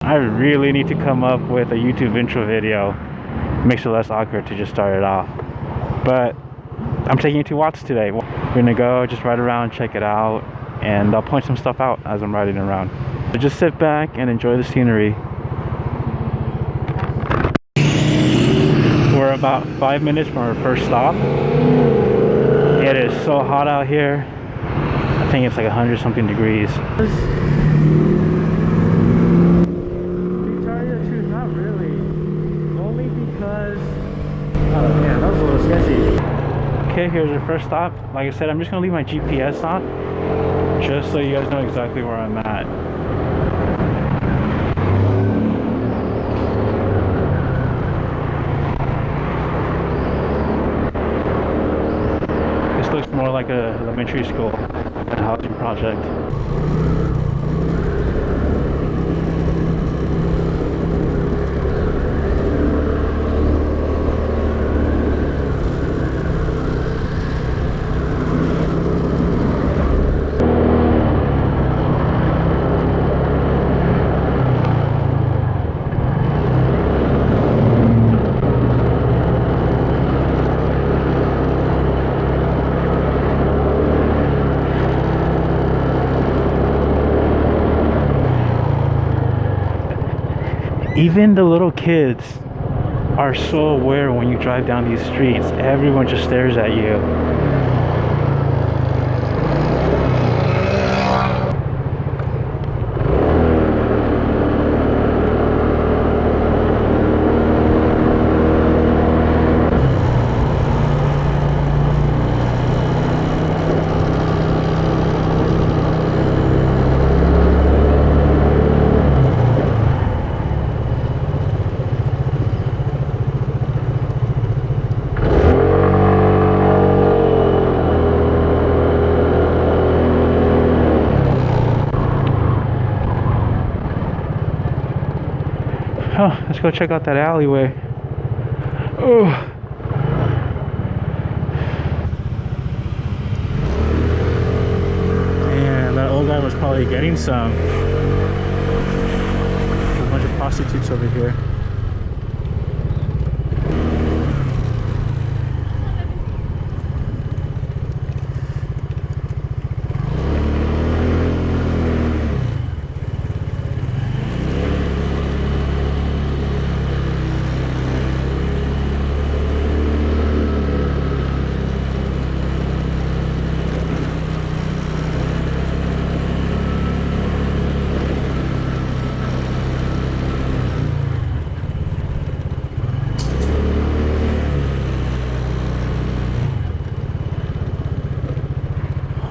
I really need to come up with a YouTube intro video. Makes it less awkward to just start it off. But I'm taking you to Watts today. We're gonna go just ride around, check it out, and I'll point some stuff out as I'm riding around. So just sit back and enjoy the scenery. We're about 5 minutes from our first stop. It is so hot out here. I think it's like 100 something degrees. To tell you the truth, not really. Only because, oh man, that was a little sketchy. Okay, here's our first stop. Like I said, I'm just gonna leave my GPS on, just so you guys know exactly where I'm at. This looks more like a elementary school than a housing project. Even the little kids are so aware when you drive down these streets. Everyone just stares at you. Oh, let's go check out that alleyway. Oh. Man, that old guy was probably getting some. There's a bunch of prostitutes over here.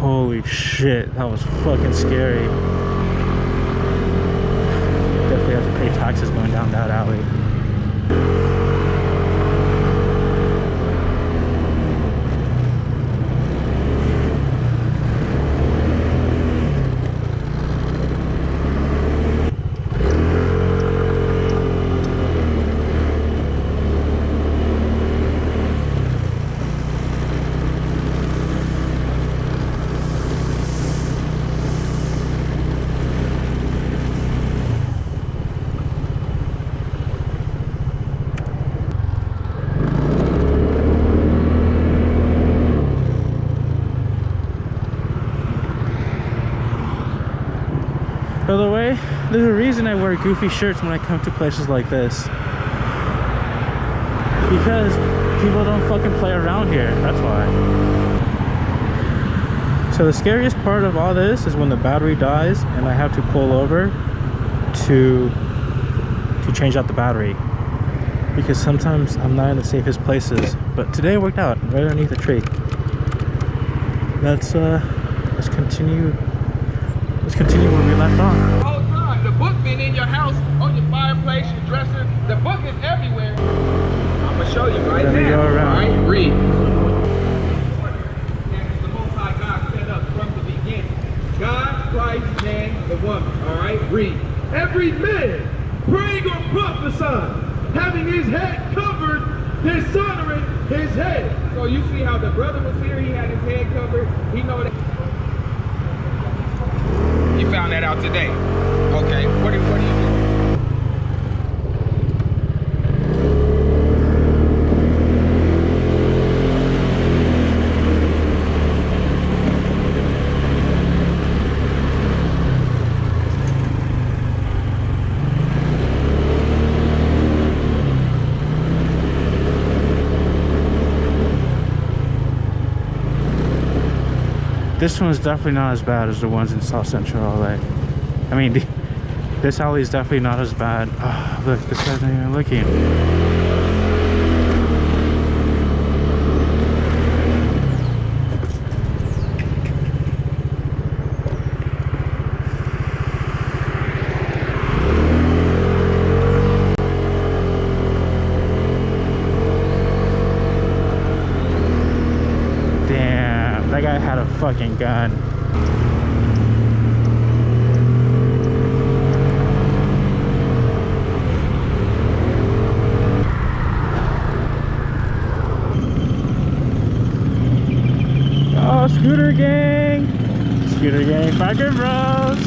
Holy shit, that was fucking scary. Definitely have to pay taxes going down that alley. By the way, there's a reason I wear goofy shirts when I come to places like this. Because people don't fucking play around here, that's why. So the scariest part of all this is when the battery dies and I have to pull over to change out the battery. Because sometimes I'm not in the safest places. But today it worked out, right underneath a tree. Let's continue where we left off. Oh God, the book been in your house, on your fireplace, your dresser. The book is everywhere. I'm gonna show you right now. Go around. All right, read. The Most High God set up from the beginning. God, Christ, man, the woman. All right, read. Every man praying or prophesying, having his head covered, dishonoring his head. So you see how the brother was here, he had his head covered. He know that. You found that out today. Okay, what do you do? This one's definitely not as bad as the ones in South Central LA. I mean, this alley is definitely not as bad. Oh, look, this guy's not even looking. Damn, that guy had a fucking gun. Oh, scooter gang! Scooter gang, biker bros!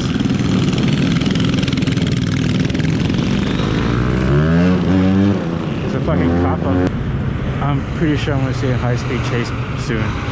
There's a fucking cop up. I'm pretty sure I'm gonna see a high-speed chase soon.